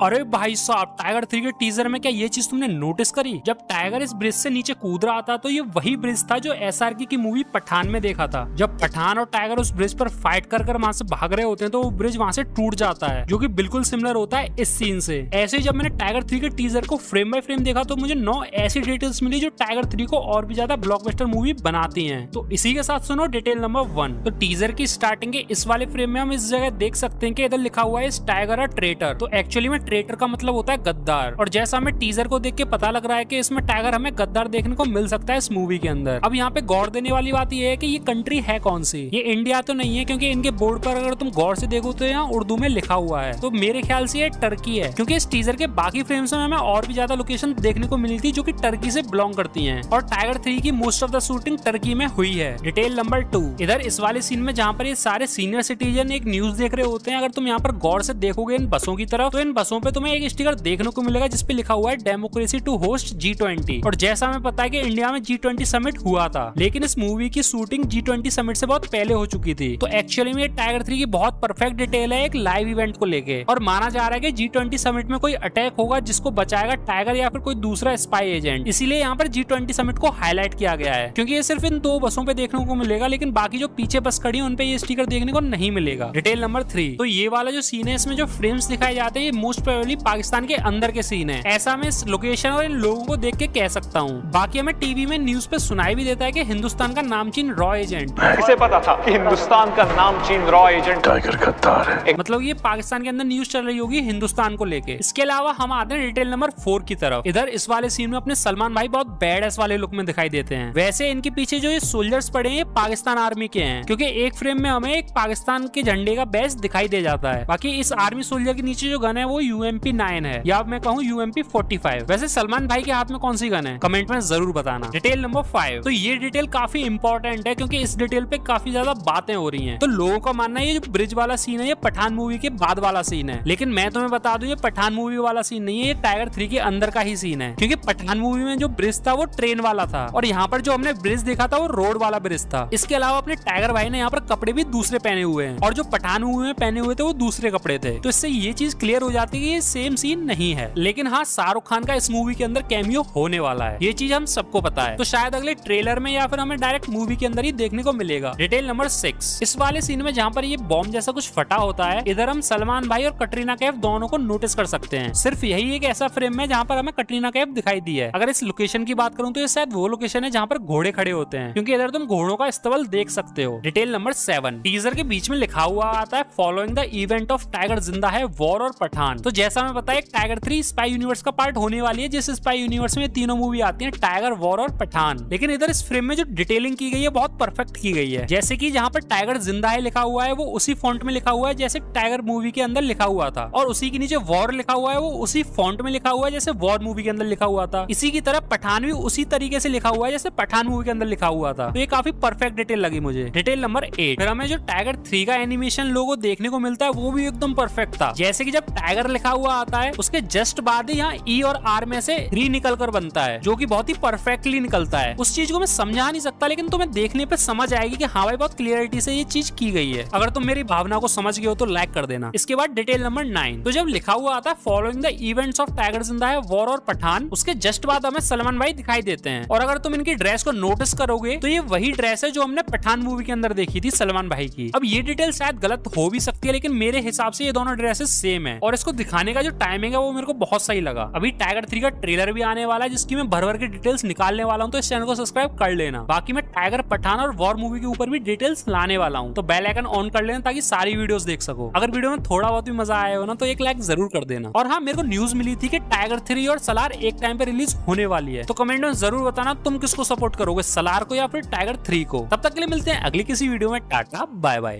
अरे भाई साहब, टाइगर 3 के टीजर में क्या ये चीज तुमने नोटिस करी? जब टाइगर इस ब्रिज से नीचे कूद रहा था तो ये वही ब्रिज था जो एसआरके की मूवी पठान में देखा था। जब पठान और टाइगर उस ब्रिज पर फाइट कर वहां से भाग रहे होते हैं तो वो ब्रिज वहां से टूट जाता है, जो कि बिल्कुल सिमिलर होता है इस सीन से। ऐसे ही जब मैंने टाइगर 3 के टीजर को फ्रेम बाय फ्रेम देखा तो मुझे 9 ऐसी डिटेल्स मिली जो टाइगर 3 को और भी ज्यादा ब्लॉकबस्टर मूवी बनाती हैं। तो इसी के साथ सुनो डिटेल नंबर 1। तो टीजर की स्टार्टिंग के इस वाले फ्रेम में हम इस जगह देख सकते हैं कि इधर लिखा हुआ है इस टाइगर अ ट्रेटर। तो एक्चुअली में ट्रेटर का मतलब होता है गद्दार, और जैसा हमें टीजर को देख के पता लग रहा है कि इसमें टाइगर हमें गद्दार देखने को मिल सकता है इस मूवी के अंदर। अब यहाँ पे गौर देने वाली बात ये है कि ये कंट्री है कौन सी। ये इंडिया तो नहीं है, क्योंकि इनके बोर्ड पर अगर तुम गौर से देखो तो यहाँ उर्दू में लिखा हुआ है। तो मेरे ख्याल से ये टर्की है, क्योंकि इस टीजर के बाकी फ्रेम्स में हमें और भी ज्यादा लोकेशन देखने को मिली थी जो कि टर्की से बिलोंग करती हैं। और टाइगर 3 की most of the shooting Turkey में हुई है। Detail number 2। इधर इस वाले सीन में जहाँ पर ये सारे सीनियर सिटीजन एक न्यूज देख रहे होते हैं, अगर तुम यहाँ पर गौर से देखोगे इन बसों की तरफ तो इन बसों पे तुम्हें एक स्टिकर देखने को मिलेगा जिसपे लिखा हुआ है डेमोक्रेसी टू होस्ट G20। और जैसा हमें पता है कि इंडिया में G20 समिट हुआ था, लेकिन इस मूवी की शूटिंग G20 समिट से बहुत पहले हो चुकी थी। तो एक्चुअली में टाइगर 3 की बहुत परफेक्ट डिटेल है एक लाइव इवेंट को लेके। और माना जा रहा है कि G20 समिट में कोई अटैक होगा जिसको बचाएगा टाइगर या फिर कोई दूसरा स्पाई एजेंट, इसीलिए यहाँ पर G20 समिट को हाईलाइट किया गया है। क्योंकि ये सिर्फ इन 2 बसों पे देखने को मिलेगा, लेकिन बाकी जो पीछे बस खड़ी है उन पे ये स्टिकर देखने को नहीं मिलेगा। Detail number 3। तो ये वाला जो सीन है इसमें जो फ्रेम्स दिखाए जाते हैं ये मोस्ट प्रोबेबली पाकिस्तान के अंदर के सीन है। ऐसा मैं इस लोकेशन और इन लोगों को देख के कह सकता हूँ। बाकी हमें टीवी में न्यूज पे सुनाई भी देता है कि हिंदुस्तान का नामचीन रॉ एजेंट, इसे पता था कि हिंदुस्तान का नामचीन रॉ एजेंट टाइगर गद्दार है। मतलब ये पाकिस्तान के अंदर न्यूज चल रही होगी हिंदुस्तान को लेके। इसके अलावा हम आते हैं डिटेल नंबर 4 की तरफ। इधर इस वाले सीन में अपने सलमान भाई बहुत बैड एस वाले लुक में दिखाई देते हैं। वैसे इनके पीछे जो ये सोल्जर्स पड़े हैं ये पाकिस्तान आर्मी के हैं, क्योंकि एक फ्रेम में हमें एक पाकिस्तान के झंडे का बैच दिखाई दे जाता है। बाकी इस आर्मी सोल्जर के नीचे जो गन है वो UMP 9 है, या मैं कहूँ UMP 45। वैसे सलमान भाई के हाथ में कौन सी गन है कमेंट में जरूर बताना। Detail number 5। तो ये डिटेल काफी इंपॉर्टेंट है, क्योंकि इस डिटेल पे काफी ज्यादा बातें हो रही हैं। तो लोगों का मानना है ये जो ब्रिज वाला सीन है ये पठान मूवी के बाद वाला सीन है, लेकिन मैं तुम्हें बता दूं ये पठान मूवी वाला सीन नहीं है, ये टाइगर 3 के अंदर का ही सीन है। क्योंकि पठान मूवी में जो ब्रिज था वो ट्रेन वाला था, और यहाँ पर जो हमने ब्रिज देखा था वो रोड वाला ब्रिज था। इसके अलावा अपने टाइगर भाई ने यहाँ पर कपड़े भी दूसरे पहने हुए हैं, और जो पठान मूवी में पहने हुए थे वो दूसरे कपड़े थे। तो इससे ये चीज क्लियर हो जाती है कि ये सेम सीन नहीं है। लेकिन हाँ, शाहरुख खान का इस मूवी के अंदर कैमियो होने वाला है, ये चीज हम सबको पता है। तो शायद अगले ट्रेलर में या फिर हमें डायरेक्ट मूवी के अंदर ही देखने को मिलेगा। Detail number 6। इस वाले सीन में जहाँ पर ये बॉम्ब जैसा कुछ फटा होता है, इधर हम सलमान भाई और कटरीना कैफ दोनों को नोटिस कर सकते हैं। सिर्फ यही एक ऐसा फ्रेम है जहाँ पर हमें कटरीना कैफ दिखाई दी है। अगर इस लोकेशन की बात करूँ तो ये शायद वो लोकेशन है जहाँ पर घोड़े खड़े होते हैं, क्योंकि इधर तुम घोड़ों का इस्तेमाल देख सकते हो। Detail number 7। टीजर के बीच में लिखा हुआ आता है following the event of tiger जिंदा है, वॉर और पठान। तो जैसा हमें पता है टाइगर 3 स्पाई यूनिवर्स का पार्ट होने वाली है, जिस स्पाई यूनिवर्स में तीनों मूवी आती है, टाइगर, वॉर और पठान। लेकिन इधर इस फ्रेम में जो डिटेलिंग की गई है बहुत परफेक्ट की गई है। जैसे कि जहाँ पर टाइगर जिंदा है लिखा हुआ है वो उसी फॉन्ट में लिखा हुआ है जैसे टाइगर मूवी के अंदर लिखा हुआ था, और उसी के नीचे वॉर लिखा हुआ है वो उसी फॉन्ट में लिखा हुआ है जैसे वॉर मूवी के अंदर लिखा हुआ था। इसी की तरह पठान भी उसी तरीके से लिखा हुआ है जैसे पठान मूवी के अंदर लिखा हुआ था। तो ये काफी परफेक्ट डिटेल लगी मुझे। Detail number 8। फिर हमें जो टाइगर 3 का एनिमेशन लोगो देखने को मिलता है वो भी एकदम परफेक्ट था। जैसे कि जब टाइगर लिखा हुआ आता है उसके जस्ट बाद ही यहाँ E और R में से 3 निकल कर बनता है, जो कि बहुत ही परफेक्टली निकलता है। उस चीज को मैं समझा नहीं सकता, लेकिन तुम्हें देखने पे समझ आएगी कि हाँ भाई बहुत क्लियरिटी से ये चीज की गई है। अगर तुम मेरी भावना को समझ गए हो तो लाइक कर देना। इसके बाद डिटेल नंबर 9। तो जब लिखा हुआ आता है following the events of tiger जिंदा है, वॉर और पठान, उसके जस्ट बाद हमें सलमान भाई दिखाई देते हैं। और अगर तुम इनकी ड्रेस को नोटिस करोगे तो ये वही ड्रेस है जो हमने पठान मूवी के अंदर देखी थी सलमान भाई की। अब ये डिटेल शायद गलत हो भी सकती है, लेकिन मेरे हिसाब से ये दोनों ड्रेसेस सेम है, और इसको दिखाने का जो टाइमिंग है वो मेरे को बहुत सही लगा। अभी टाइगर 3 का ट्रेलर भी आने वाला है जिसकी मैं भर भर के डिटेल्स निकालने वाला हूँ, तो इस चैनल को सब्सक्राइब कर लेना। बाकी मैं टाइगर, पठान और वॉर मूवी के ऊपर भी डिटेल्स लाने वाला हूँ, तो बेल आइकन ऑन कर लेना ताकि सारी वीडियोस देख सको। अगर वीडियो में थोड़ा बहुत भी मजा आया हो ना तो एक लाइक जरूर कर देना। और हाँ, मेरे को न्यूज मिली थी कि टाइगर 3 और सलार एक टाइम पे रिलीज होने वाली है, तो कमेंट में जरूर बताना तुम किसको सपोर्ट करोगे, सलार को या फिर टाइगर 3 को। तब तक के लिए मिलते हैं अगली किसी वीडियो में। Tata bye bye.